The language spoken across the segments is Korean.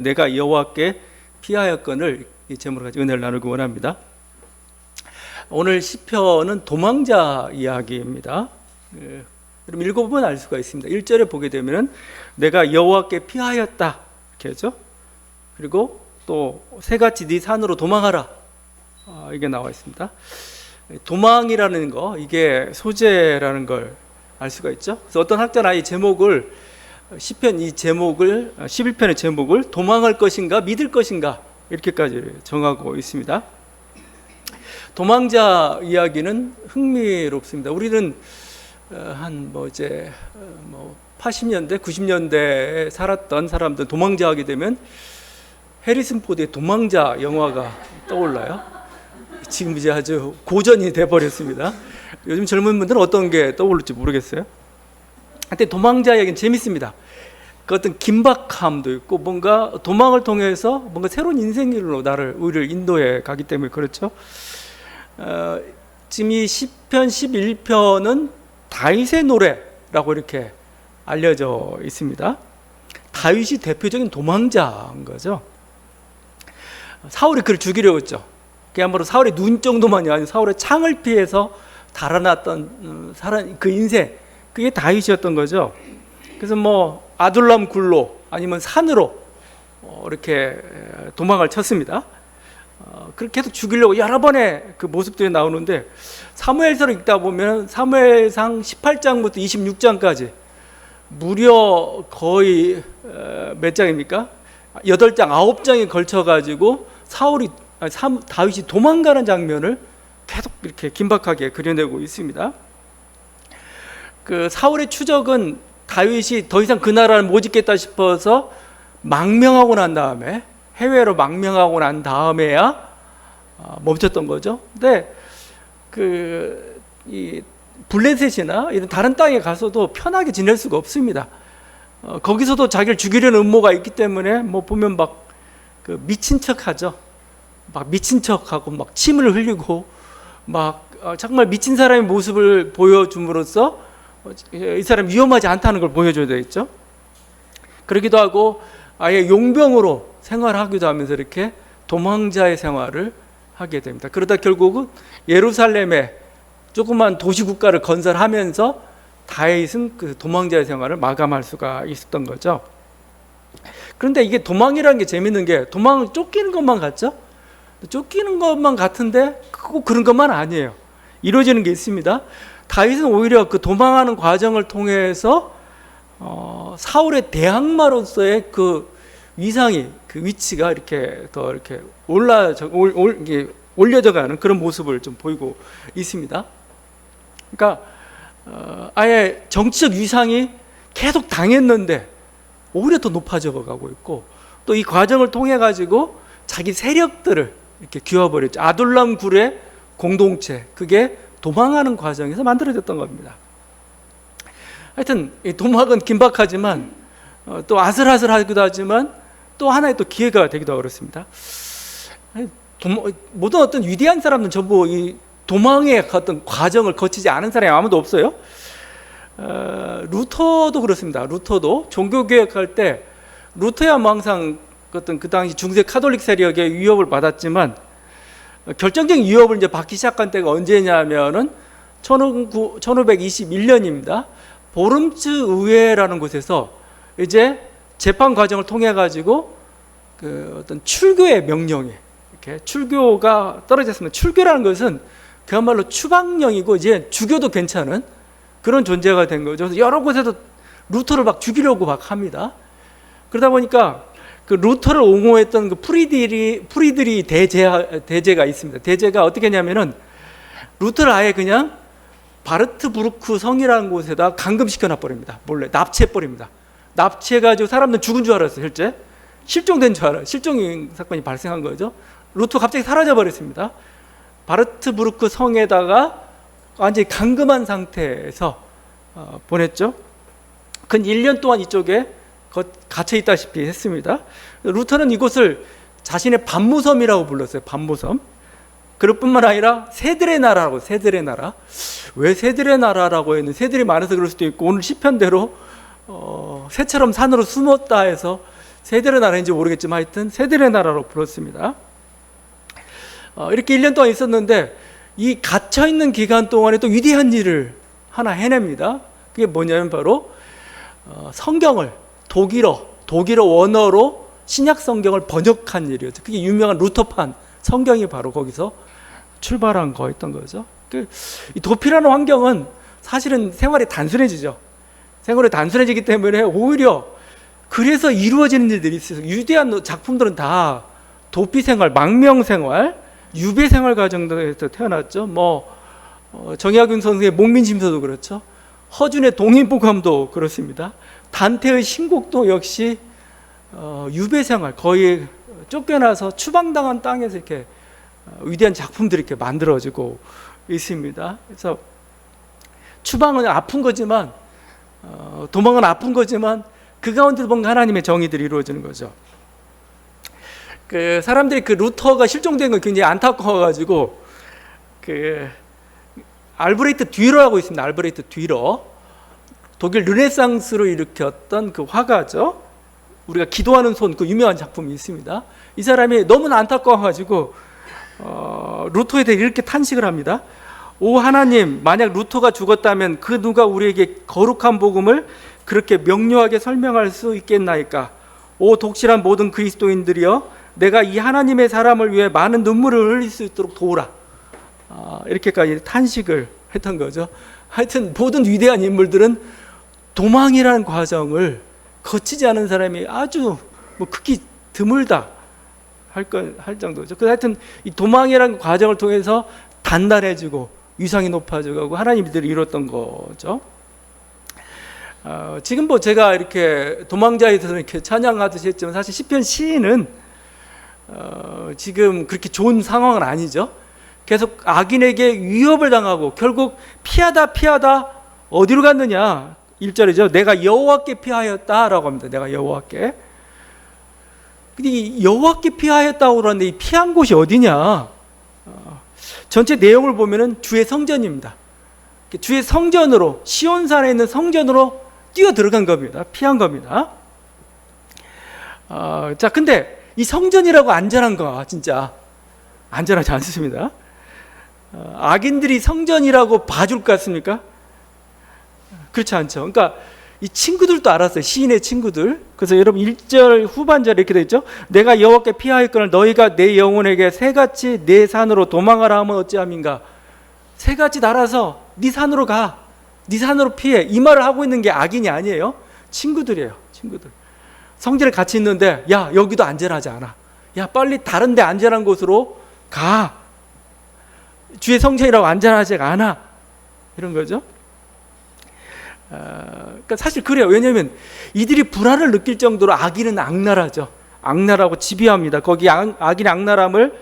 내가 여호와께 피하였건을 이 제목으로 가지고 은혜를 나누기 원합니다. 오늘 시편은 도망자 이야기입니다. 그럼 읽어보면 알 수가 있습니다. 1절에 보게 되면 내가 여호와께 피하였다 이렇게 하죠. 그리고 또 새같이 네 산으로 도망하라 이게 나와 있습니다. 도망이라는 거, 이게 소재라는 걸 알 수가 있죠. 그래서 어떤 학자는 이 제목을 시편 이 제목을 11편의 제목을 도망할 것인가 믿을 것인가 이렇게까지 정하고 있습니다. 도망자 이야기는 흥미롭습니다. 우리는 한 80년대 90년대에 살았던 사람들 도망자 하게 되면 해리슨 포드의 도망자 영화가 떠올라요. 지금 이제 아주 고전이 돼버렸습니다. 요즘 젊은 분들은 어떤 게 떠오를지 모르겠어요. 한때 도망자 이야기는 재밌습니다. 그 어떤 긴박함도 있고 뭔가 도망을 통해서 뭔가 새로운 인생길로 우리를 인도해 가기 때문에 그렇죠. 지금 이 시편 11편은 다윗의 노래라고 이렇게 알려져 있습니다. 다윗이 대표적인 도망자인 거죠. 사울이 그를 죽이려고 했죠. 그야말로 사울의 눈 정도만이 아니고 사울의 창을 피해서 달아났던 그 인생, 그게 다윗이었던 거죠. 그래서 아둘람 굴로 아니면 산으로 이렇게 도망을 쳤습니다. 그렇게 해서 죽이려고 여러 번의 그 모습들이 나오는데 사무엘서를 읽다 보면 사무엘상 18장부터 26장까지 무려 거의 몇 장입니까? 8장, 9장에 걸쳐가지고 다윗이 도망가는 장면을 계속 이렇게 긴박하게 그려내고 있습니다. 그 사울의 추적은 다윗이 더 이상 그 나라를 못 짓겠다 싶어서 망명하고 난 다음에, 해외로 망명하고 난 다음에야 멈췄던 거죠. 근데 이 블레셋이나 이런 다른 땅에 가서도 편하게 지낼 수가 없습니다. 거기서도 자기를 죽이려는 음모가 있기 때문에 보면 미친 척하죠. 미친 척하고 침을 흘리고 정말 미친 사람의 모습을 보여줌으로써 이 사람 위험하지 않다는 걸 보여줘야 되겠죠. 그러기도 하고 아예 용병으로 생활하기도 하면서 이렇게 도망자의 생활을 하게 됩니다. 그러다 결국은 예루살렘에 조그만 도시국가를 건설하면서 다윗은 그 도망자의 생활을 마감할 수가 있었던 거죠. 그런데 이게 도망이라는 게 재밌는 게 도망을 쫓기는 것만 같죠? 쫓기는 것만 같은데 꼭 그런 것만 아니에요. 이루어지는 게 있습니다. 다윗은 오히려 그 도망하는 과정을 통해서 사울의 대항마로서의 그 위상이, 그 위치가 이렇게 더 이렇게 올려져 가는 그런 모습을 좀 보이고 있습니다. 그러니까 아예 정치적 위상이 계속 당했는데 오히려 더 높아져 가고 있고, 또 이 과정을 통해 가지고 자기 세력들을 이렇게 기워버렸죠. 아둘람 굴의 공동체, 그게 도망하는 과정에서 만들어졌던 겁니다. 하여튼 이 도망은 긴박하지만 또 아슬아슬하기도 하지만 또 하나의 또 기회가 되기도 그렇습니다. 모든 어떤 위대한 사람들은 전부 이 도망의 어떤 과정을 거치지 않은 사람이 아무도 없어요. 루터도 그렇습니다. 루터도 종교개혁할 때 루터야 항상 그 당시 중세 카톨릭 세력의 위협을 받았지만 결정적인 위협을 이제 받기 시작한 때가 언제냐면은 1521년입니다. 보름츠 의회라는 곳에서 이제 재판 과정을 통해 가지고 그 어떤 출교의 명령이 이렇게 출교가 떨어졌습니다. 출교라는 것은 그야말로 추방령이고 이제 죽여도 괜찮은 그런 존재가 된 거죠. 그래서 여러 곳에서 루터를 죽이려고 합니다. 그러다 보니까 그 루터를 옹호했던 그 프리드리 대제가 있습니다. 대제가 어떻게 했냐면은 루터를 아예 그냥 바르트부르크 성이라는 곳에다 감금시켜 놔버립니다. 몰래 납치해버립니다. 납치해가지고 사람들 죽은 줄 알았어요. 실제 실종된 줄 알아요. 실종 사건이 발생한 거죠. 루터 갑자기 사라져버렸습니다. 바르트부르크 성에다가 완전히 감금한 상태에서 보냈죠. 근 1년 동안 이쪽에 갇혀 있다시피 했습니다. 루터는 이곳을 자신의 반무섬이라고 불렀어요. 반무섬. 그뿐만 아니라 새들의 나라라고. 새들의 나라. 왜 새들의 나라라고 했는데 새들이 많아서 그럴 수도 있고, 오늘 시편대로 새처럼 산으로 숨었다 해서 세델의 나라인지 모르겠지만 하여튼 세델의 나라로 불렀습니다. 이렇게 1년 동안 있었는데 이 갇혀있는 기간 동안에 또 위대한 일을 하나 해냅니다. 그게 뭐냐면 바로 성경을 독일어 원어로 신약 성경을 번역한 일이었죠. 그게 유명한 루터판 성경이 바로 거기서 출발한 거였던 거죠. 이 도피라는 환경은 사실은 생활이 단순해지죠. 생활이 단순해지기 때문에 오히려 그래서 이루어지는 일들이 있어요. 위대한 작품들은 다 도피 생활, 망명 생활, 유배 생활 과정에서 태어났죠. 정약용 선생의 목민심서도 그렇죠. 허준의 동인보감도 그렇습니다. 단테의 신곡도 역시 유배 생활, 거의 쫓겨나서 추방당한 땅에서 이렇게 위대한 작품들이 이렇게 만들어지고 있습니다. 그래서 추방은 아픈 거지만, 도망은 아픈 거지만 그 가운데서 뭔가 하나님의 정의들이 이루어지는 거죠. 사람들이 루터가 실종된 건 굉장히 안타까워가지고 알브레히트 뒤러라고 있습니다. 알브레히트 뒤러, 독일 르네상스로 일으켰던 그 화가죠. 우리가 기도하는 손, 그 유명한 작품이 있습니다. 이 사람이 너무나 안타까워가지고 루터에 대해 이렇게 탄식을 합니다. 오 하나님, 만약 루터가 죽었다면 그 누가 우리에게 거룩한 복음을 그렇게 명료하게 설명할 수 있겠나이까? 오 독실한 모든 그리스도인들이여, 내가 이 하나님의 사람을 위해 많은 눈물을 흘릴 수 있도록 도우라. 이렇게까지 탄식을 했던 거죠. 하여튼 모든 위대한 인물들은 도망이라는 과정을 거치지 않은 사람이 아주 극히 드물다 할 정도죠. 그래서 하여튼 이 도망이라는 과정을 통해서 단단해지고 위상이 높아지고 하나님들이 이뤘던 거죠. 지금 제가 이렇게 도망자에 대해서 이렇게 찬양하듯이 했지만 사실 시편 시인은 지금 그렇게 좋은 상황은 아니죠. 계속 악인에게 위협을 당하고 결국 피하다 어디로 갔느냐? 1절이죠. 내가 여호와께 피하였다라고 합니다. 내가 여호와께. 근데 이 여호와께 피하였다고 그러는데 이 피한 곳이 어디냐? 전체 내용을 보면은 주의 성전입니다. 주의 성전으로, 시온산에 있는 성전으로 뛰어 들어간 겁니다. 피한 겁니다. 자, 근데 이 성전이라고 안전한가? 진짜 안전하지 않습니다. 악인들이 성전이라고 봐줄 것 같습니까? 그렇지 않죠. 그러니까 이 친구들도 알았어요. 시인의 친구들. 그래서 여러분 1절 후반절에 이렇게 되어 있죠. 내가 여호와께 피하였거늘 너희가 내 영혼에게 새같이 내 산으로 도망하라 하면 어찌함인가? 새같이 날아서 네 산으로 가. 네 산으로 피해. 이 말을 하고 있는 게 악인이 아니에요. 친구들이에요. 친구들. 성전에 같이 있는데 야 여기도 안전하지 않아. 야 빨리 다른 데 안전한 곳으로 가. 주의 성전이라고 안전하지가 않아. 이런 거죠. 그러니까 사실 그래요. 왜냐하면 이들이 불안을 느낄 정도로 악인은 악랄하죠. 악랄하고 집요합니다. 거기 악인의 악랄함을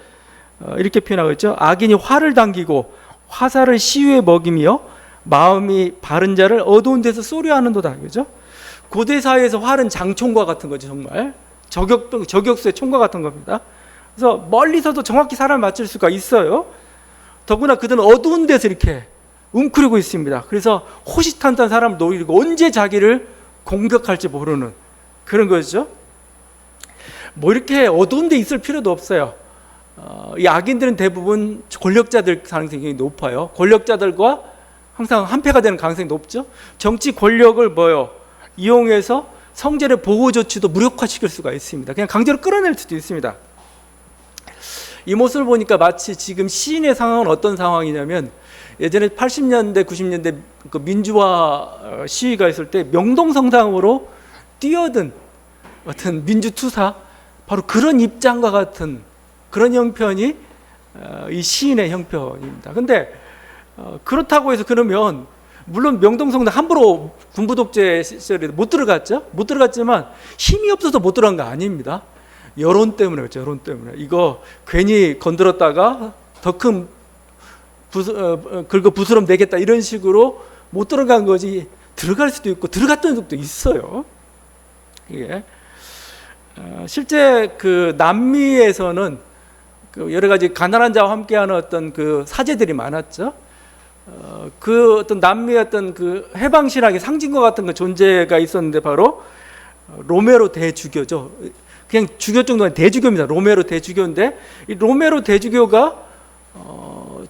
이렇게 표현하고 있죠. 악인이 활을 당기고 화살을 시위에 먹이며 마음이 바른 자를 어두운 데서 쏘려하는도다. 그죠? 고대 사회에서 활은 장총과 같은 거죠. 정말 저격수의 총과 같은 겁니다. 그래서 멀리서도 정확히 사람을 맞출 수가 있어요. 더구나 그들은 어두운 데서 이렇게 웅크리고 있습니다. 그래서 호시탄탄 사람을 노리고 언제 자기를 공격할지 모르는 그런 거죠. 이렇게 어두운 데 있을 필요도 없어요. 이 악인들은 대부분 권력자들 가능성이 높아요. 권력자들과 항상 한패가 되는 가능성이 높죠. 정치 권력을 이용해서 성전의 보호 조치도 무력화시킬 수가 있습니다. 그냥 강제로 끌어낼 수도 있습니다. 이 모습을 보니까 마치 지금 시인의 상황은 어떤 상황이냐면 예전에 80년대, 90년대 그 민주화 시위가 있을 때 명동성당으로 뛰어든 어떤 민주투사, 바로 그런 입장과 같은 그런 형편이 이 시인의 형편입니다. 근데 그렇다고 해서 그러면 물론 명동성당 함부로 군부 독재 시절에 못 들어갔죠. 못 들어갔지만 힘이 없어서 못 들어간 거 아닙니다. 여론 때문에 그렇죠. 여론 때문에. 이거 괜히 건드렸다가 더 큰 긁어 부스럼 내겠다 이런 식으로 못 들어간 거지. 들어갈 수도 있고 들어갔던 적도 있어요. 이게 실제 그 남미에서는 그 여러 가지 가난한 자와 함께하는 어떤 그 사제들이 많았죠. 그 어떤 남미의 어떤 그 해방 신학의 상징과 같은 그 존재가 있었는데 바로 로메로 대주교죠. 그냥 주교 정도가 아니라 대주교입니다. 로메로 대주교인데 이 로메로 대주교가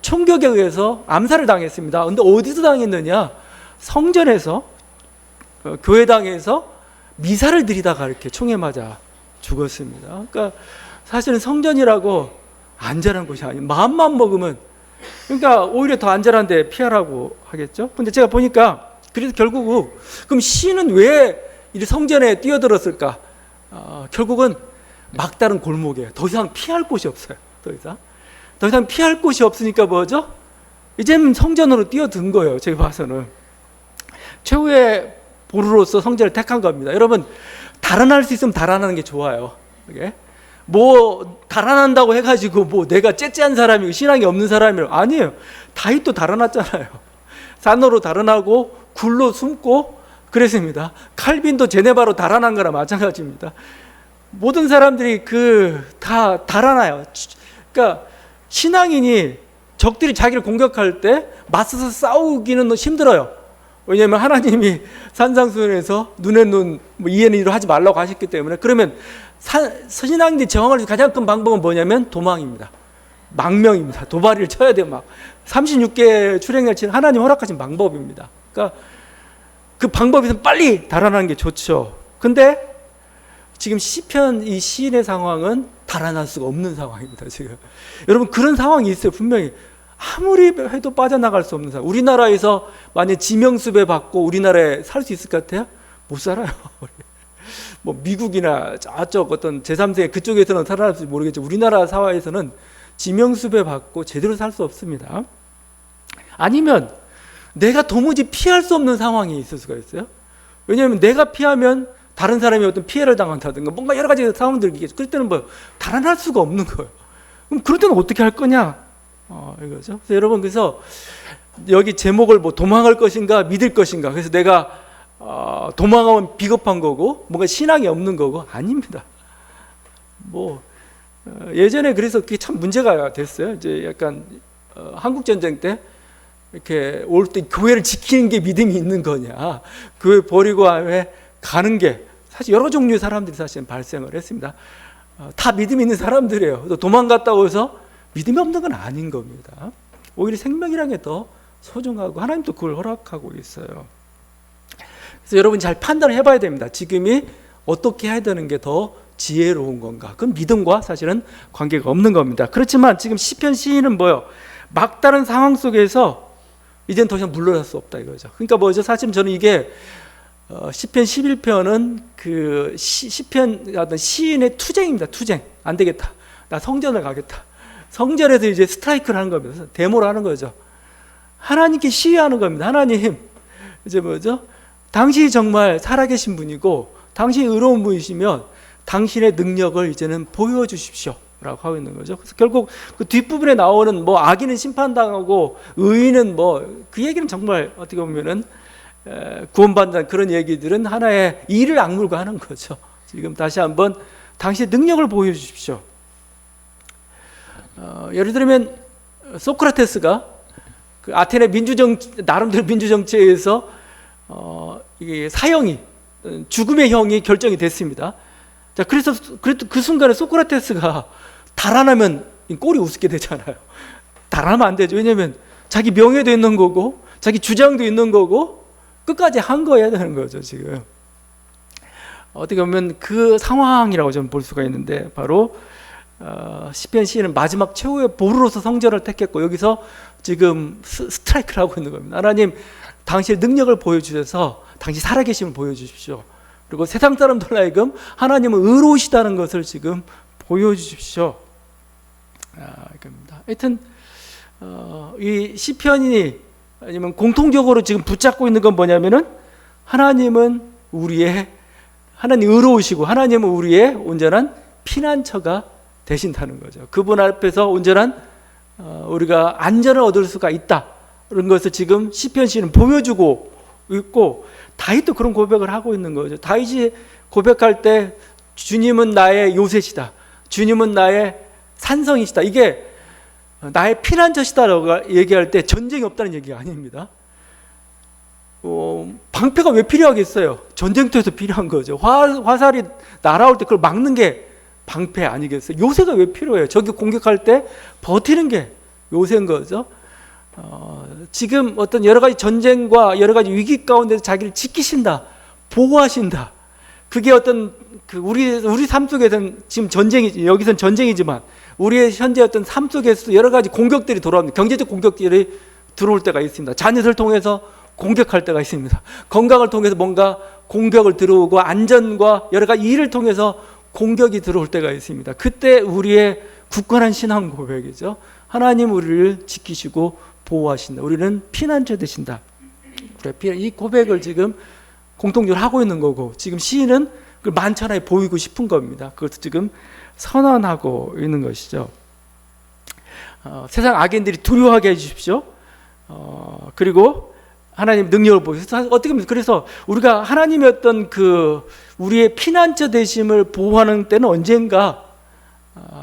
총격에 의해서 암살을 당했습니다. 근데 어디서 당했느냐? 성전에서 교회당에서 미사를 드리다가 이렇게 총에 맞아 죽었습니다. 그러니까 사실은 성전이라고 안전한 곳이 아니에요. 마음만 먹으면, 그러니까 오히려 더 안전한데 피하라고 하겠죠. 근데 제가 보니까 그래서 결국 그럼 시인은 왜 이 성전에 뛰어들었을까? 결국은 막다른 골목이에요. 더 이상 피할 곳이 없어요. 더 이상 피할 곳이 없으니까 뭐죠? 이제는 성전으로 뛰어든 거예요. 제가 봐서는 최후의 보루로서 성전을 택한 겁니다. 여러분, 달아날 수 있으면 달아나는 게 좋아요. 이게 뭐 달아난다고 해가지고 뭐 내가 째째한 사람이고 신앙이 없는 사람이고 아니에요. 다윗도 달아났잖아요. 산으로 달아나고 굴로 숨고 그랬습니다. 칼빈도 제네바로 달아난 거나 마찬가지입니다. 모든 사람들이 다 달아나요. 그러니까 신앙인이 적들이 자기를 공격할 때 맞서서 싸우기는 힘들어요. 왜냐하면 하나님이 산상수훈에서 눈에 눈, 이에는 이로 하지 말라고 하셨기 때문에. 그러면 신앙인들이 저항할 수 있는 가장 큰 방법은 뭐냐면 도망입니다. 망명입니다. 도발을 쳐야 돼요. 막 36개 출애굽을 치는 하나님 허락하신 방법입니다. 그러니까 그 방법에서 빨리 달아나는 게 좋죠. 근데 지금 시편 이 시인의 상황은 달아날 수가 없는 상황입니다. 지금 여러분 그런 상황이 있어요. 분명히 아무리 해도 빠져나갈 수 없는 상황. 우리나라에서 만약 지명수배 받고 우리나라에 살 수 있을 것 같아요? 못 살아요. 뭐 미국이나 저쪽 어떤 제3세계 그쪽에서는 살아날지 모르겠지만 우리나라 사회에서는 지명수배 받고 제대로 살 수 없습니다. 아니면 내가 도무지 피할 수 없는 상황이 있을 수가 있어요. 왜냐하면 내가 피하면 다른 사람이 어떤 피해를 당한다든가 뭔가 여러 가지 상황들이 있겠죠. 그럴 때는 뭐 달아날 수가 없는 거예요. 그럼 그럴 때는 어떻게 할 거냐? 이거죠. 그래서 여러분, 그래서 여기 제목을 뭐 도망할 것인가 믿을 것인가. 그래서 내가 도망하면 비겁한 거고 뭔가 신앙이 없는 거고 아닙니다. 뭐 예전에 그래서 그게 참 문제가 됐어요. 이제 약간 한국 전쟁 때 이렇게 올 때 교회를 지키는 게 믿음이 있는 거냐, 교회 버리고 왜 가는 게, 사실 여러 종류의 사람들이 사실 발생을 했습니다. 다 믿음이 있는 사람들이에요. 또 도망갔다고 해서 믿음이 없는 건 아닌 겁니다. 오히려 생명이라는 게 더 소중하고 하나님도 그걸 허락하고 있어요. 그래서 여러분 잘 판단을 해봐야 됩니다. 지금이 어떻게 해야 되는 게 더 지혜로운 건가? 그건 믿음과 사실은 관계가 없는 겁니다. 그렇지만 지금 시편 시인은 뭐요? 막다른 상황 속에서 이제는 더 이상 물러날 수 없다 이거죠. 그러니까 뭐죠? 사실 저는 이게 시편 11편은 그 시편 어떤 시인의 투쟁입니다. 투쟁. 안 되겠다. 나 성전을 가겠다. 성전에서 이제 스트라이크를 하는 겁니다. 데모를 하는 거죠. 하나님께 시위하는 겁니다. 하나님, 이제 뭐죠? 당신이 정말 살아계신 분이고 당신이 의로운 분이시면 당신의 능력을 이제는 보여주십시오 라고 하고 있는 거죠. 그래서 결국 그 뒷부분에 나오는 뭐 악인은 심판당하고 의인은 뭐 그 얘기는 정말 어떻게 보면은 구원받는다는 그런 얘기들은 하나의 이를 악물고 하는 거죠. 지금 다시 한번 당신의 능력을 보여주십시오. 예를 들면 소크라테스가 그 아테네 나름대로 민주정치에서 이게 사형이 죽음의 형이 결정이 됐습니다. 자, 그래서 그 순간에 소크라테스가 달아나면 꼴이 우습게 되잖아요. 달아나면 안 되죠. 왜냐하면 자기 명예도 있는 거고 자기 주장도 있는 거고 끝까지 한 거여야 되는 거죠. 지금 어떻게 보면 그 상황이라고 좀 볼 수가 있는데, 바로 시편 시인은 마지막 최후의 보루로서 성전을 택했고 여기서 지금 스트라이크를 하고 있는 겁니다. 하나님, 당신의 능력을 보여주셔서 당신 살아계심을 보여주십시오. 그리고 세상 사람들 하여금 하나님은 의로우시다는 것을 지금 보여주십시오. 이겁니다. 하여튼 이 시편이 아니면 공통적으로 지금 붙잡고 있는 건 뭐냐면은 하나님 의로우시고 하나님은 우리의 온전한 피난처가 되신다는 거죠. 그분 앞에서 온전한 우리가 안전을 얻을 수가 있다. 그런 것을 지금 시편 시인은 보여주고 있고, 다윗도 그런 고백을 하고 있는 거죠. 다윗이 고백할 때 주님은 나의 요새시다. 주님은 나의 산성이시다. 이게 나의 피난처시다라고 얘기할 때 전쟁이 없다는 얘기가 아닙니다. 방패가 왜 필요하겠어요? 전쟁터에서 필요한 거죠. 화살이 날아올 때 그걸 막는 게 방패 아니겠어요? 요새가 왜 필요해요? 적이 공격할 때 버티는 게 요새인 거죠. 지금 어떤 여러 가지 전쟁과 여러 가지 위기 가운데서 자기를 지키신다, 보호하신다. 그게 어떤 우리 삶 속에서는 지금 여기서는 전쟁이지만 우리의 현재 어떤 삶 속에서도 여러 가지 공격들이 돌아옵니다. 경제적 공격들이 들어올 때가 있습니다. 자녀를 통해서 공격할 때가 있습니다. 건강을 통해서 뭔가 공격을 들어오고 안전과 여러 가지 일을 통해서 공격이 들어올 때가 있습니다. 그때 우리의 굳건한 신앙 고백이죠. 하나님 우리를 지키시고 보호하신다. 우리는 피난처 되신다. 이 고백을 지금 공통적으로 하고 있는 거고, 지금 시인은 그걸 만천하에 보이고 싶은 겁니다. 그것도 지금 선언하고 있는 것이죠. 세상 악인들이 두려워하게 해주십시오. 그리고 하나님 능력을 보여서 어떻게 보면 그래서 우리가 하나님의 어떤 우리의 피난처 되심을 보호하는 때는 언젠가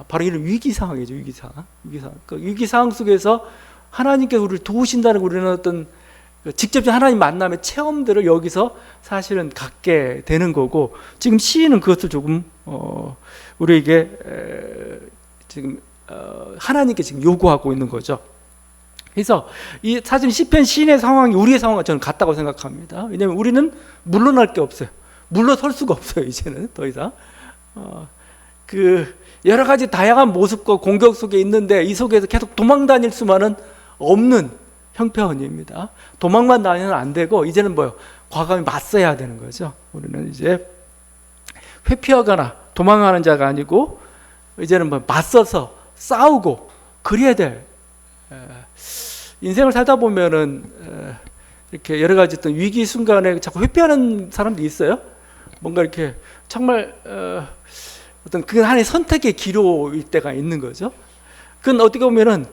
바로 이런 위기 상황이죠. 위기 상황. 그 위기 상황 속에서 하나님께서 우리를 도우신다는 우리는 어떤 직접적인 하나님 만남의 체험들을 여기서 사실은 갖게 되는 거고, 지금 시인은 그것을 조금 우리에게 지금 하나님께 지금 요구하고 있는 거죠. 그래서 이 사실 시편 시인의 상황이 우리의 상황과 저는 같다고 생각합니다. 왜냐하면 우리는 물러날 게 없어요. 물러설 수가 없어요. 이제는 더 이상 여러 가지 다양한 모습과 공격 속에 있는데 이 속에서 계속 도망 다닐 수만은 없는 형편입니다. 도망만 다니면 안 되고 이제는 과감히 맞서야 되는 거죠. 우리는 이제 회피하거나 도망하는 자가 아니고 이제는 맞서서 싸우고 그래야 될, 인생을 살다 보면은 이렇게 여러 가지 어떤 위기 순간에 자꾸 회피하는 사람도 있어요. 뭔가 이렇게 정말 어떤 그 하나의 선택의 기로일 때가 있는 거죠. 그건 어떻게 보면은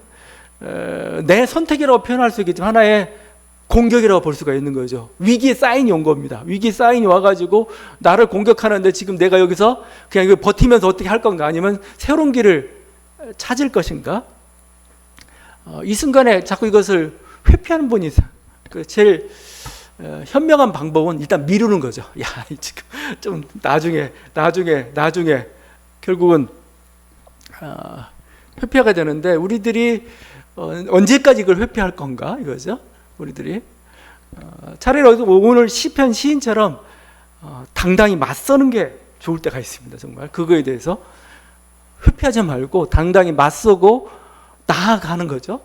내 선택이라고 표현할 수 있겠지만 하나의 공격이라고 볼 수가 있는 거죠. 위기의 사인이 온 겁니다. 위기의 사인이 와가지고 나를 공격하는데 지금 내가 여기서 그냥 이거 버티면서 어떻게 할 건가, 아니면 새로운 길을 찾을 것인가. 이 순간에 자꾸 이것을 회피하는 분이 있어요. 제일 현명한 방법은 일단 미루는 거죠. 야, 지금 좀 나중에 결국은 회피하게 되는데, 우리들이 언제까지 이걸 회피할 건가 이거죠. 우리들이 차라리 오늘 시편 시인처럼 당당히 맞서는 게 좋을 때가 있습니다. 정말 그거에 대해서 회피하지 말고 당당히 맞서고 나아가는 거죠.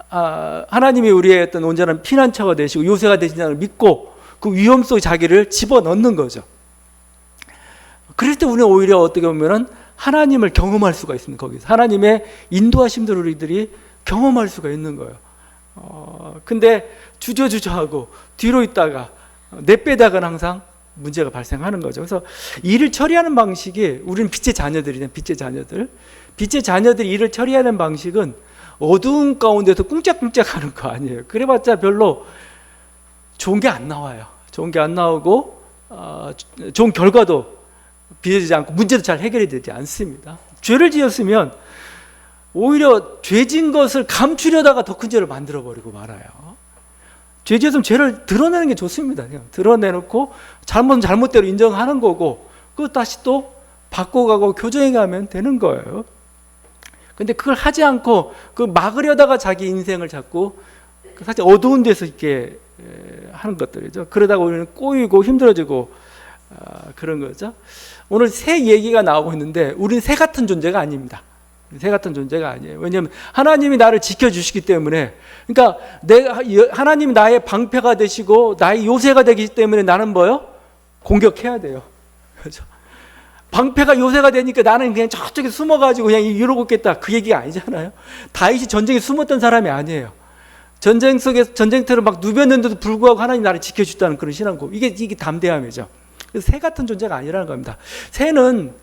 하나님이 우리의 어떤 온전한 피난처가 되시고 요새가 되신다는 걸 믿고 그 위험 속에 자기를 집어넣는 거죠. 그럴 때 우리는 오히려 어떻게 보면은 하나님을 경험할 수가 있습니다. 거기서 하나님의 인도하심들을 우리들이 경험할 수가 있는 거예요. 근데 주저주저하고 뒤로 있다가 내빼다가는 항상 문제가 발생하는 거죠. 그래서 일을 처리하는 방식이, 우리는 빛의 자녀들이잖아요. 빛의 자녀들이 일을 처리하는 방식은 어두운 가운데서 꿍짝꿍짝 하는 거 아니에요. 그래봤자 별로 좋은 게 안 나와요. 좋은 게 안 나오고 좋은 결과도 빚어지지 않고 문제도 잘 해결이 되지 않습니다. 죄를 지었으면 오히려 죄진 것을 감추려다가 더 큰 죄를 만들어버리고 말아요. 죄 지었으면 죄를 드러내는 게 좋습니다. 그냥 드러내놓고 잘못은 잘못대로 인정하는 거고, 그거 다시 또 바꿔가고 교정해가면 되는 거예요. 근데 그걸 하지 않고 그 막으려다가 자기 인생을 자꾸 사실 어두운 데서 이렇게 하는 것들이죠. 그러다가 우리는 꼬이고 힘들어지고 그런 거죠. 오늘 새 얘기가 나오고 있는데 우리는 새 같은 존재가 아닙니다. 새 같은 존재가 아니에요. 왜냐하면 하나님이 나를 지켜주시기 때문에, 그러니까 하나님이 나의 방패가 되시고 나의 요새가 되기 때문에 나는 공격해야 돼요. 그렇죠? 방패가 요새가 되니까 나는 그냥 저쪽에 숨어가지고 그냥 이러고 있겠다, 그 얘기가 아니잖아요. 다윗이 전쟁에 숨었던 사람이 아니에요. 전쟁 속에서 전쟁터를 막 누볐는데도 불구하고 하나님 나를 지켜주셨다는 그런 신앙고, 이게 담대함이죠. 새 같은 존재가 아니라는 겁니다. 새는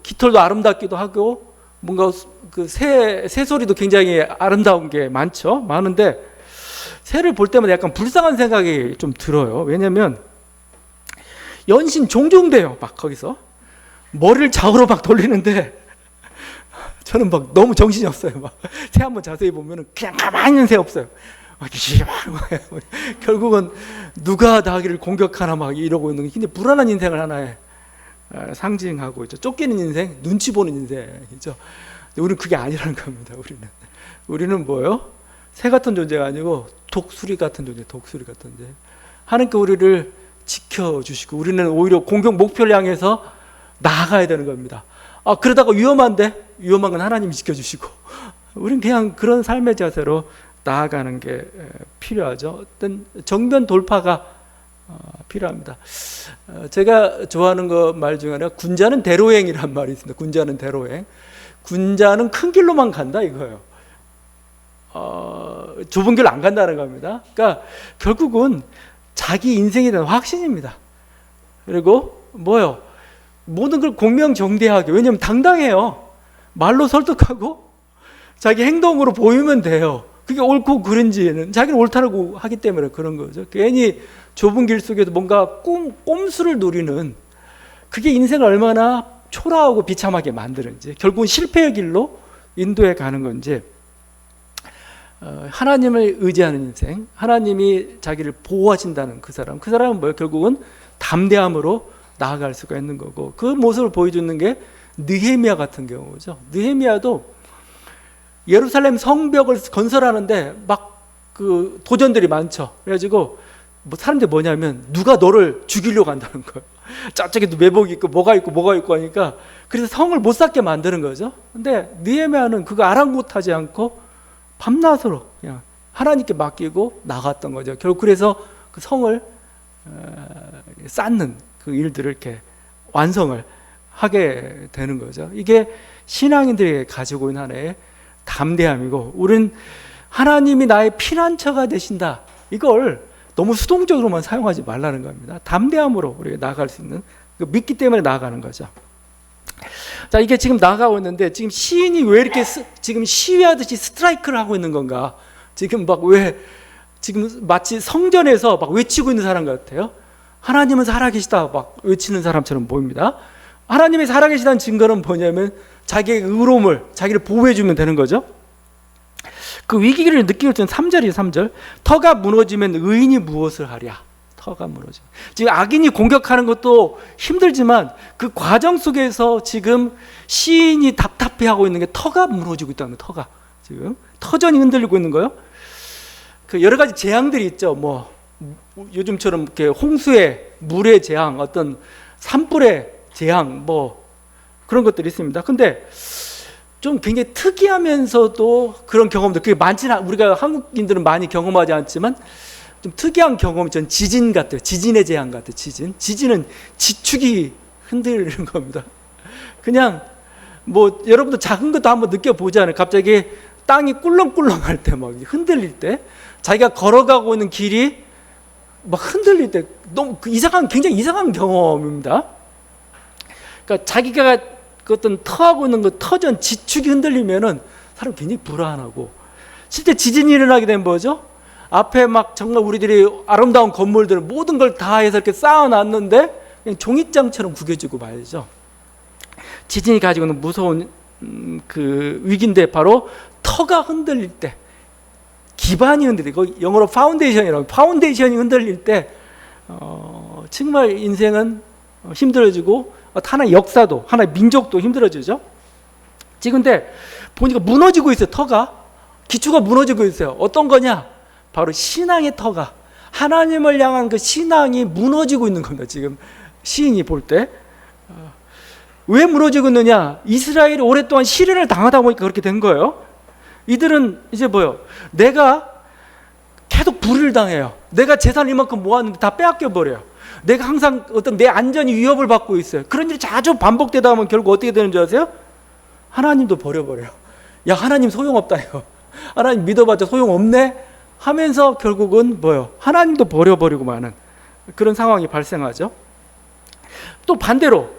깃털도 아름답기도 하고 뭔가 새 소리도 굉장히 아름다운 게 많은데 새를 볼 때마다 약간 불쌍한 생각이 좀 들어요. 왜냐하면 연신 종종 돼요. 막 거기서 머리를 좌우로 막 돌리는데 저는 막 너무 정신이 없어요. 새 한번 자세히 보면은 그냥 가만히 있는 새 없어요. 막 이게 하는 거예요. 결국은 누가 나를 공격하나 막 이러고 있는 게 근데 불안한 인생을 하나의 상징하고 있죠. 쫓기는 인생, 눈치 보는 인생이죠. 우리는 그게 아니라는 겁니다. 우리는 뭐요? 새 같은 존재가 아니고 독수리 같은 존재, 독수리 같은 존재. 하나님께 우리를 지켜주시고 우리는 오히려 공격 목표를 향해서 나아가야 되는 겁니다. 그러다가 위험한 건 하나님이 지켜주시고 우리는 그냥 그런 삶의 자세로 나아가는 게 필요하죠. 어떤 정면 돌파가 필요합니다. 제가 좋아하는 거 말 중에 하나 군자는 대로행이란 말이 있습니다. 군자는 대로행. 군자는 큰 길로만 간다 이거예요. 좁은 길 안 간다는 겁니다. 그러니까 결국은 자기 인생에 대한 확신입니다. 그리고 뭐요? 모든 걸 공명정대하게, 왜냐하면 당당해요. 말로 설득하고 자기 행동으로 보이면 돼요. 그게 옳고 그른지는 자기는 옳다고 하기 때문에 그런 거죠. 괜히 좁은 길 속에서 뭔가 꼼수를 누리는 그게 인생을 얼마나 초라하고 비참하게 만드는지, 결국은 실패의 길로 인도해 가는 건지, 하나님을 의지하는 인생, 하나님이 자기를 보호하신다는 그 사람은 뭐예요? 결국은 담대함으로 나아갈 수가 있는 거고, 그 모습을 보여주는 게 느헤미야 같은 경우죠. 느헤미야도 예루살렘 성벽을 건설하는데 막 그 도전들이 많죠. 그래가지고 사람들이 뭐냐면 누가 너를 죽이려고 한다는 거예요. 저쪽에도 매복이 있고 뭐가 있고 하니까 그래서 성을 못 쌓게 만드는 거죠. 근데 느헤미야는 그거 아랑곳하지 않고 밤낮으로 그냥 하나님께 맡기고 나갔던 거죠. 결국 그래서 그 성을 쌓는 그 일들을 이렇게 완성을 하게 되는 거죠. 이게 신앙인들이 가지고 있는 하나의 담대함이고, 우린 하나님이 나의 피난처가 되신다, 이걸 너무 수동적으로만 사용하지 말라는 겁니다. 담대함으로 우리가 나아갈 수 있는, 믿기 때문에 나아가는 거죠. 자, 이게 지금 나아가고 있는데 지금 시인이 왜 이렇게 지금 시위하듯이 스트라이크를 하고 있는 건가? 지금 지금 마치 성전에서 막 외치고 있는 사람 같아요. 하나님은 살아계시다 막 외치는 사람처럼 보입니다. 하나님이 살아계시다는 증거는 뭐냐면 자기의 의로움을, 자기를 보호해주면 되는 거죠. 그 위기를 느끼고 있는 3절이에요. 3절. 터가 무너지면 의인이 무엇을 하랴. 터가 무너지면. 지금 악인이 공격하는 것도 힘들지만 그 과정 속에서 지금 시인이 답답해하고 있는 게 터가 무너지고 있다는 거예요. 터가 지금 터전이 흔들리고 있는 거예요. 그 여러 가지 재앙들이 있죠. 뭐 요즘처럼 이렇게 홍수의 물의 재앙, 어떤 산불의 재앙, 뭐 그런 것들이 있습니다. 근데 좀 굉장히 특이하면서도 그런 경험들, 그게 많지는 우리가 한국인들은 많이 경험하지 않지만 좀 특이한 경험이 전 지진 같아요. 지진의 재앙 같아요. 지진은 지축이 흔들리는 겁니다. 그냥 뭐 여러분도 작은 것도 한번 느껴보잖아요. 갑자기 땅이 꿀렁꿀렁할 때, 막 흔들릴 때, 자기가 걸어가고 있는 길이 막 흔들릴 때, 너무 굉장히 이상한 경험입니다. 그러니까 자기가 그 어떤 터하고 있는 그 터전 지축이 흔들리면은 사람 굉장히 불안하고, 실제 지진이 일어나게 되면 뭐죠? 앞에 막 정말 우리들이 아름다운 건물들 모든 걸 다 해서 이렇게 쌓아놨는데 그냥 종잇장처럼 구겨지고 말이죠. 지진이 가지고 있는 무서운 그 위기인데, 바로 터가 흔들릴 때, 기반이 흔들리고, 영어로 파운데이션이라고, 파운데이션이 흔들릴 때 정말 인생은 힘들어지고 하나의 역사도, 하나의 민족도 힘들어지죠. 지금 근데 보니까 무너지고 있어요. 터가, 기초가 무너지고 있어요. 어떤 거냐? 바로 신앙의 터가, 하나님을 향한 그 신앙이 무너지고 있는 겁니다. 지금 시인이 볼 때. 왜 무너지고 있느냐? 이스라엘이 오랫동안 시련을 당하다 보니까 그렇게 된 거예요. 이들은 이제 뭐요? 내가 계속 불의를 당해요. 내가 재산 이만큼 모았는데 다 빼앗겨 버려요. 내가 항상 어떤 내 안전이 위협을 받고 있어요. 그런 일이 자주 반복되다 보면 결국 어떻게 되는 줄 아세요? 하나님도 버려버려요. 야, 하나님 소용없다 이거. 하나님 믿어봤자 소용없네 하면서 결국은 뭐요? 하나님도 버려버리고 마는 그런 상황이 발생하죠. 또 반대로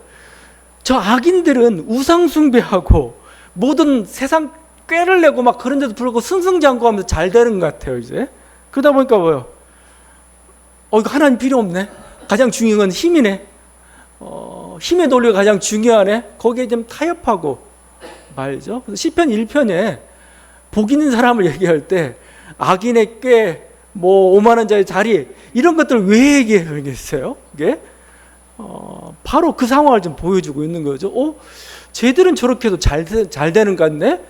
저 악인들은 우상 숭배하고 모든 세상 꾀를 내고 막 그런 데도 불구하고 승승장구하면서 잘 되는 것 같아요. 이제 그러다 보니까 뭐요? 이거 하나님 필요 없네. 가장 중요한 건 힘이네. 힘의 논리가 가장 중요하네. 거기에 좀 타협하고 말이죠. 그래서 시편 1편에 복 있는 사람을 얘기할 때 악인의 꾀, 뭐 5만 원짜리 자리 이런 것들 왜 얘기하겠어요? 이게 바로 그 상황을 좀 보여주고 있는 거죠. 쟤들은 저렇게 해도 잘 되는 것 같네.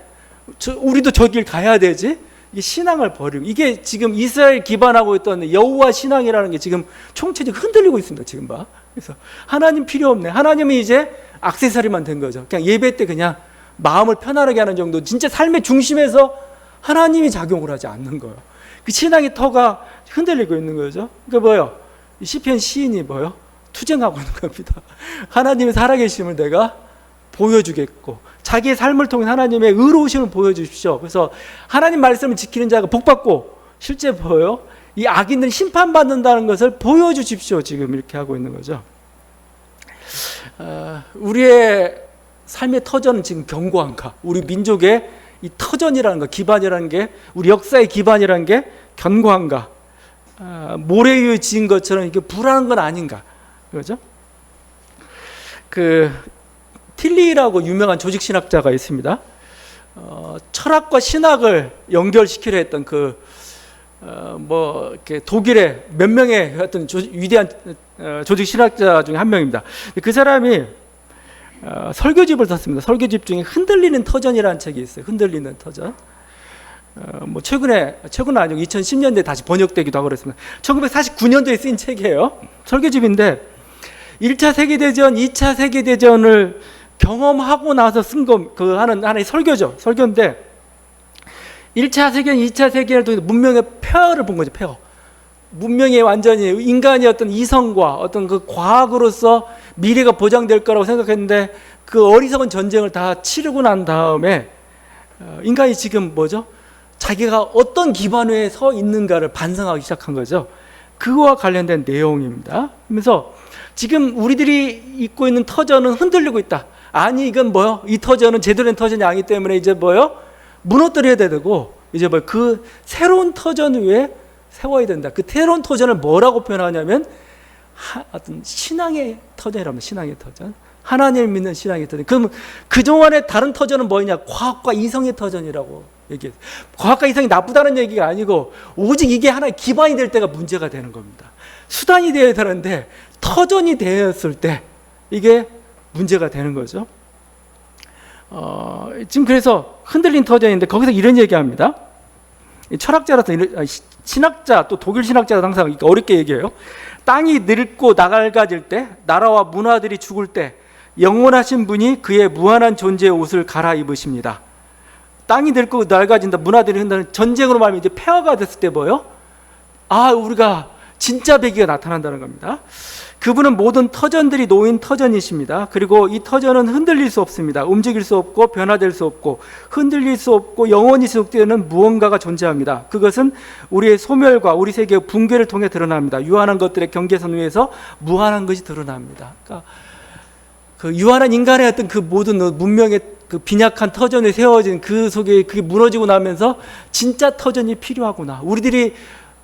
우리도 저 길 가야 되지. 이게 신앙을 버리고 이게 지금 이스라엘 기반하고 있던 여호와 신앙이라는 게 지금 총체적으로 흔들리고 있습니다. 지금 봐. 그래서 하나님 필요 없네. 하나님이 이제 액세서리만 된 거죠. 그냥 예배 때 그냥 마음을 편안하게 하는 정도. 진짜 삶의 중심에서 하나님이 작용을 하지 않는 거예요. 그 신앙의 터가 흔들리고 있는 거죠. 그러니까 뭐요? 시편 시인이 뭐요? 투쟁하고 있는 겁니다. 하나님의 살아계심을 내가 보여주겠고 자기의 삶을 통해 하나님의 의로우심을 보여주십시오. 그래서 하나님 말씀을 지키는 자가 복받고 실제 뭐요? 이 악인들이 심판받는다는 것을 보여주십시오. 지금 이렇게 하고 있는 거죠. 우리의 삶의 터전은 지금 견고한가? 우리 민족의 이 터전이라는 거, 기반이라는 게, 우리 역사의 기반이라는 게 견고한가? 모래 위에 지은 것처럼 이게 불안한 건 아닌가? 그렇죠? 틸리라고 유명한 조직신학자가 있습니다. 철학과 신학을 연결시키려 했던 이렇게 독일의 몇 명의 어떤 위대한 조직신학자 중에 한 명입니다. 그 사람이 설교집을 썼습니다. 설교집 중에 흔들리는 터전이라는 책이 있어요. 흔들리는 터전. 최근은 아니고 2010년대에 다시 번역되기도 하고 그랬습니다. 1949년도에 쓴 책이에요. 설교집인데 1차 세계대전, 2차 세계대전을 경험하고 나서 쓴 하는 하나의 설교죠. 설교인데 1차 세계는 2차 세계를 통해서 문명의 폐허를 본 거죠. 폐허. 문명이 완전히 인간의 어떤 이성과 어떤 그 과학으로서 미래가 보장될 거라고 생각했는데 그 어리석은 전쟁을 다 치르고 난 다음에 인간이 지금 뭐죠? 자기가 어떤 기반 위에 서 있는가를 반성하기 시작한 거죠. 그거와 관련된 내용입니다. 그래서 지금 우리들이 입고 있는 터전은 흔들리고 있다. 아니 이건 뭐요? 이 터전은 제대로 된 터전이 아니기 때문에 이제 뭐요? 무너뜨려야 되고 이제 그 새로운 터전 위에 세워야 된다. 그 새로운 터전을 뭐라고 표현하냐면 어떤 신앙의 터전이라면 신앙의 터전. 하나님을 믿는 신앙의 터전. 그럼 그동안의 다른 터전은 뭐냐? 과학과 이성의 터전이라고 얘기해요. 과학과 이성이 나쁘다는 얘기가 아니고 오직 이게 하나의 기반이 될 때가 문제가 되는 겁니다. 수단이 되어야 되는데 터전이 되었을 때 이게 문제가 되는 거죠. 지금 그래서 흔들린 터전인데 거기서 이런 얘기합니다. 철학자라서 신학자 또 독일 신학자도 항상 어렵게 얘기해요. 땅이 늙고 나갈가질 때, 나라와 문화들이 죽을 때 영원하신 분이 그의 무한한 존재의 옷을 갈아입으십니다. 땅이 늙고 낡아진다, 문화들이 흔들리는 전쟁으로 말하면 이제 폐허가 됐을 때 뭐예요? 우리가 진짜 배기가 나타난다는 겁니다. 그분은 모든 터전들이 놓인 터전이십니다. 그리고 이 터전은 흔들릴 수 없습니다. 움직일 수 없고 변화될 수 없고 흔들릴 수 없고 영원히 지속되는 무언가가 존재합니다. 그것은 우리의 소멸과 우리 세계의 붕괴를 통해 드러납니다. 유한한 것들의 경계선 위에서 무한한 것이 드러납니다. 그러니까 그 유한한 인간의 어떤 그 모든 문명의 그 빈약한 터전에 세워진 그 속에 그게 무너지고 나면서 진짜 터전이 필요하구나. 우리들이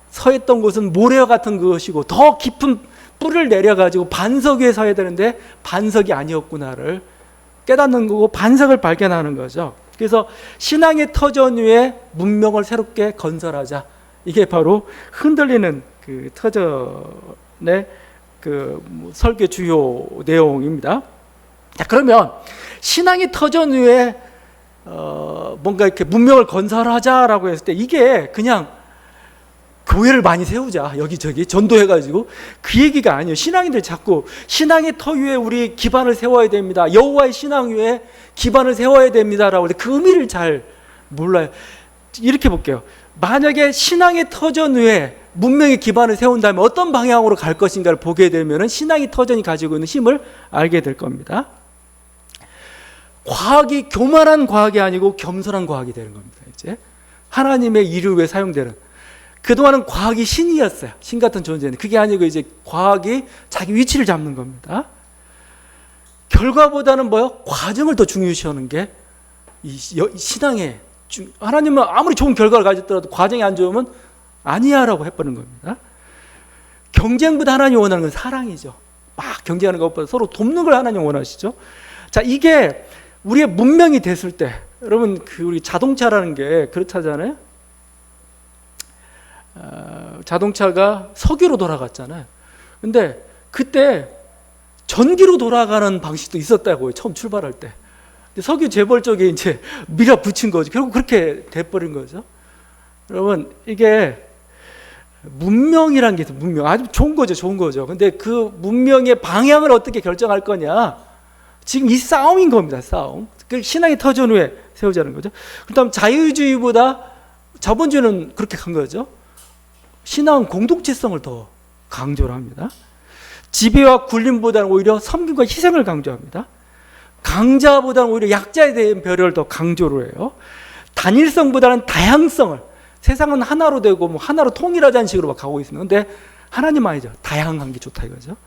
서 있던 곳은 모래와 같은 것이고 더 깊은 뿔을 내려가지고 반석 위에 서야 되는데 반석이 아니었구나를 깨닫는 거고 반석을 발견하는 거죠. 그래서 신앙의 터전 위에 문명을 새롭게 건설하자. 이게 바로 흔들리는 그 터전의 그 설교 주요 내용입니다. 자, 그러면 신앙의 터전 위에 뭔가 이렇게 문명을 건설하자라고 했을 때 이게 그냥 교회를 많이 세우자 여기저기 전도해가지고 그 얘기가 아니에요. 신앙인들 자꾸 신앙의 터 위에 우리 기반을 세워야 됩니다. 여호와의 신앙 위에 기반을 세워야 됩니다라고 하는데 그 의미를 잘 몰라요. 이렇게 볼게요. 만약에 신앙의 터전 위에 문명의 기반을 세운다면 어떤 방향으로 갈 것인가를 보게 되면 신앙의 터전이 가지고 있는 힘을 알게 될 겁니다. 과학이 교만한 과학이 아니고 겸손한 과학이 되는 겁니다. 이제 하나님의 일을 위해 사용되는. 그동안은 과학이 신이었어요. 신 같은 존재는. 그게 아니고 이제 과학이 자기 위치를 잡는 겁니다. 결과보다는 뭐요? 과정을 더 중요시하는 게 이 신앙의 하나님은 아무리 좋은 결과를 가졌더라도 과정이 안 좋으면 아니야라고 해버리는 겁니다. 경쟁보다 하나님 원하는 건 사랑이죠. 막 경쟁하는 것보다 서로 돕는 걸 하나님 원하시죠. 자, 이게 우리의 문명이 됐을 때, 여러분 우리 자동차라는 게 그렇다잖아요. 자동차가 석유로 돌아갔잖아요. 근데 그때 전기로 돌아가는 방식도 있었다고요. 처음 출발할 때. 근데 석유 재벌 쪽에 이제 밀어붙인 거죠. 결국 그렇게 돼버린 거죠. 여러분, 이게 문명이란 게 있어요. 문명. 아주 좋은 거죠. 좋은 거죠. 근데 그 문명의 방향을 어떻게 결정할 거냐. 지금 이 싸움인 겁니다. 싸움. 그 신앙이 터전 후에 세우자는 거죠. 그다음 자유주의보다 자본주의는 그렇게 간 거죠. 신앙은 공동체성을 더 강조를 합니다. 지배와 굴림보다는 오히려 섬김과 희생을 강조합니다. 강자보다는 오히려 약자에 대한 배려를 더 강조를 해요. 단일성보다는 다양성을, 세상은 하나로 되고 뭐 하나로 통일하자는 식으로 막 가고 있습니다. 근데 하나님 아니죠. 다양한 게 좋다 이거죠.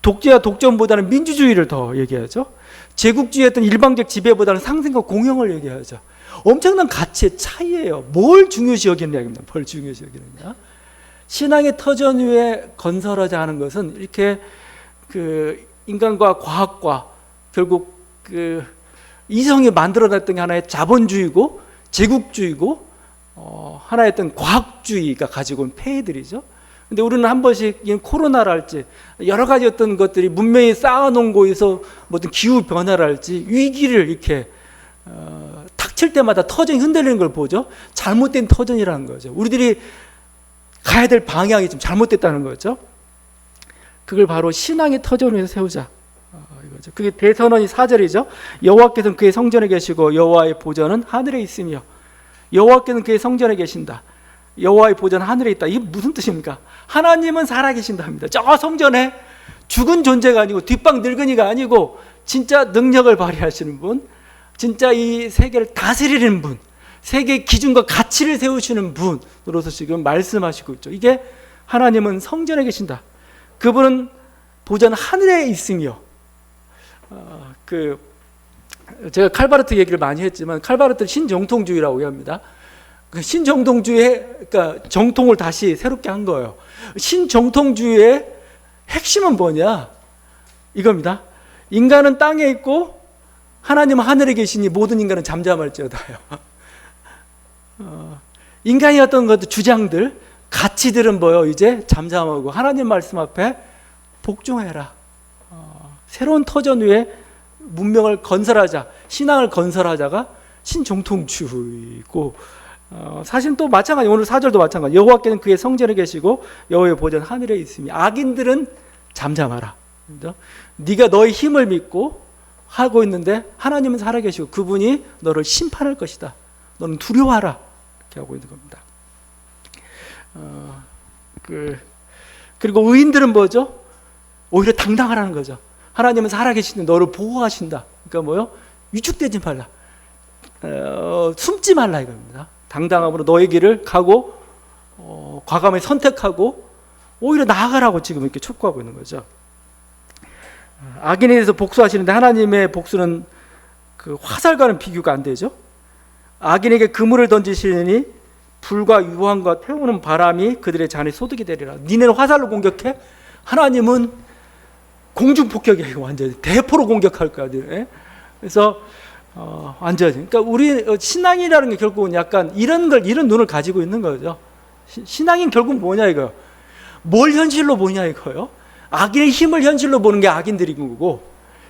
독재와 독점보다는 민주주의를 더 얘기하죠. 제국주의의 어떤 일방적 지배보다는 상생과 공영을 얘기하죠. 엄청난 가치의 차이예요. 뭘 중요시 여기느냐입니다. 뭘 중요시 여기느냐. 신앙의 터전 위에 건설하자 하는 것은 이렇게 그 인간과 과학과 결국 그 이성이 만들어냈던 게 하나의 자본주의고 제국주의고 하나의 어떤 과학주의가 가지고 온 폐해들이죠. 근데 우리는 한 번씩 코로나랄지 여러 가지 어떤 것들이 문명이 쌓아놓은 곳에서 어떤 기후 변화랄지 위기를 이렇게 닥칠 때마다 터전이 흔들리는 걸 보죠. 잘못된 터전이라는 거죠. 우리들이 가야 될 방향이 좀 잘못됐다는 거죠. 그걸 바로 신앙의 터전 위에서 세우자 이거죠. 그게 대선언이 4절이죠. 여호와께서는 그의 성전에 계시고 여호와의 보좌는 하늘에 있으며, 여호와께서는 그의 성전에 계신다. 여호와의 보좌는 하늘에 있다. 이게 무슨 뜻입니까? 하나님은 살아계신답니다. 저 성전에 죽은 존재가 아니고 뒷방 늙은이가 아니고 진짜 능력을 발휘하시는 분, 진짜 이 세계를 다스리는 분, 세계의 기준과 가치를 세우시는 분으로서 지금 말씀하시고 있죠. 이게 하나님은 성전에 계신다. 그분은 보좌는 하늘에 있으며, 제가 칼바르트 얘기를 많이 했지만 칼바르트는 신정통주의라고 합니다. 신정통주의의 그러니까 정통을 다시 새롭게 한 거예요. 신정통주의의 핵심은 뭐냐? 이겁니다. 인간은 땅에 있고 하나님은 하늘에 계시니 모든 인간은 잠잠할지어다요. 인간이 어떤 것들 주장들, 가치들은 뭐요? 이제 잠잠하고 하나님 말씀 앞에 복종해라. 새로운 터전 위에 문명을 건설하자, 신앙을 건설하자가 신정통주의고, 사실 또 마찬가지, 오늘 4절도 마찬가지. 여호와께는 그의 성전에 계시고 여호와의 보좌는 하늘에 있으니 악인들은 잠잠하라. 그렇죠? 네가 너의 힘을 믿고 하고 있는데 하나님은 살아계시고 그분이 너를 심판할 것이다. 너는 두려워하라. 이렇게 하고 있는 겁니다. 그리고 의인들은 뭐죠? 오히려 당당하라는 거죠. 하나님은 살아계시는데 너를 보호하신다. 그러니까 뭐요? 위축되지 말라. 숨지 말라 이겁니다. 당당함으로 너의 길을 가고 과감히 선택하고 오히려 나아가라고 지금 이렇게 촉구하고 있는 거죠. 악인에 대해서 복수하시는데 하나님의 복수는 그 화살과는 비교가 안 되죠. 악인에게 그물을 던지시니 불과 유황과 태우는 바람이 그들의 잔에 소득이 되리라. 니네는 화살로 공격해? 하나님은 공중폭격이에요. 완전히 대포로 공격할 거야. 그래서 완전히. 그러니까 우리 신앙이라는 게 결국은 약간 이런 눈을 가지고 있는 거죠. 신앙인 결국 뭐냐 이거요. 뭘 현실로 보냐 이거요. 악인의 힘을 현실로 보는 게 악인들인 거고,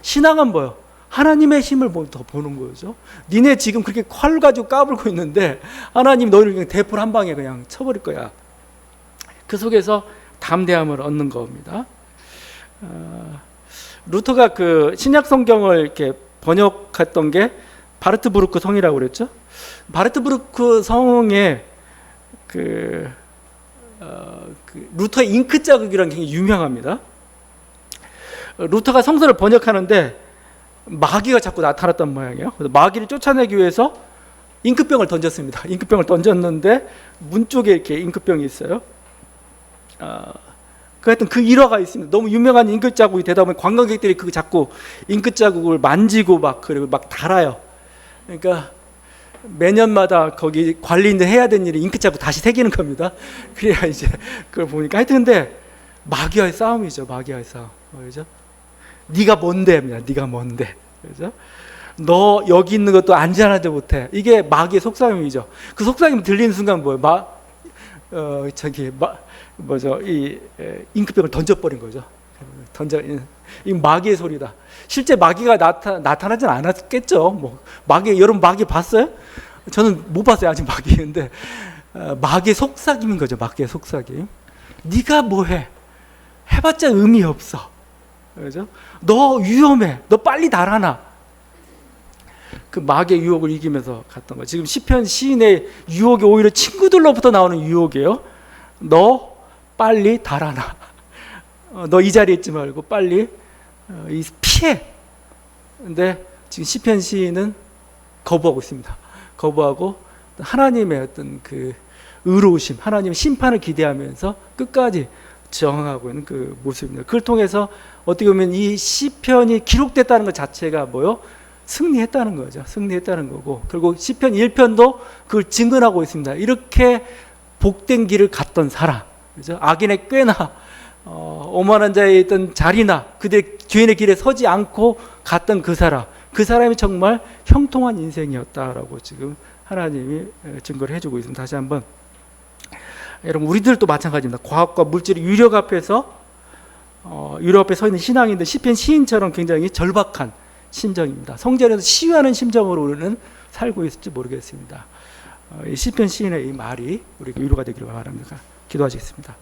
신앙은 뭐요? 하나님의 힘을 더 보는 거죠. 니네 지금 그렇게 칼 가지고 까불고 있는데 하나님 너희를 그냥 대포를 한 방에 그냥 쳐버릴 거야. 그 속에서 담대함을 얻는 겁니다. 루터가 그 신약 성경을 이렇게 번역했던 게 바르트부르크 성이라고 그랬죠. 바르트부르크 성에 루터의 잉크 자국이라는 게 굉장히 유명합니다. 루터가 성서를 번역하는데 마귀가 자꾸 나타났던 모양이에요. 그래서 마귀를 쫓아내기 위해서 잉크병을 던졌습니다. 잉크병을 던졌는데 문 쪽에 이렇게 잉크병이 있어요. 하여튼 그 일화가 있습니다. 너무 유명한 잉크 자국이 되다 보면 관광객들이 그 자꾸 잉크 자국을 만지고 그리고 막 달아요. 그러니까 매년마다 거기 관리인들 해야 되는 일이 잉크 자국 다시 새기는 겁니다. 그래야 이제 그걸 보니까 하여튼 근데 마귀와의 싸움이죠. 마귀와의 싸움. 그죠? 네가 뭔데? 네가 뭔데? 그죠? 너 여기 있는 것도 안전하지 못해. 이게 마귀의 속삭임이죠. 그 속삭임 들리는 순간 뭐예요? 잉크병을 던져버린 거죠. 이 마귀의 소리다. 실제 마귀가 나타나진 않았겠죠. 뭐 마귀, 여러분 마귀 봤어요? 저는 못 봤어요 아직 마귀인데, 마귀의 속삭임인 거죠. 마귀의 속삭임. 네가 뭐해? 해봤자 의미 없어. 그죠? 너 위험해. 너 빨리 달아나. 그 마귀의 유혹을 이기면서 갔던 거. 지금 시편 시인의 유혹이 오히려 친구들로부터 나오는 유혹이에요. 너 빨리 달아나. 너 이 자리에 있지 말고 빨리 피해. 근데 지금 시편 시인은 거부하고 있습니다. 거부하고 하나님의 어떤 그 의로우심, 하나님의 심판을 기대하면서 끝까지 저항하고 있는 그 모습입니다. 그걸 통해서 어떻게 보면 이 시편이 기록됐다는 것 자체가 뭐요? 승리했다는 거죠. 승리했다는 거고, 결국 시편 1편도 그걸 증언하고 있습니다. 이렇게 복된 길을 갔던 사람, 그죠? 악인의 꾀나 오만한 자의 있던 자리나 그들의 죄인의 길에 서지 않고 갔던 그 사람이 정말 형통한 인생이었다라고 지금 하나님이 증거를 해주고 있습니다. 다시 한번, 여러분 우리들도 마찬가지입니다. 과학과 물질의 유력 앞에서 유력 앞에 서 있는 신앙인들, 시편 시인처럼 굉장히 절박한 심정입니다. 성전에서 시위하는 심정으로 우리는 살고 있을지 모르겠습니다. 이 시편 시인의 이 말이 우리에게 위로가 되기를 바랍니다. 기도하시겠습니다.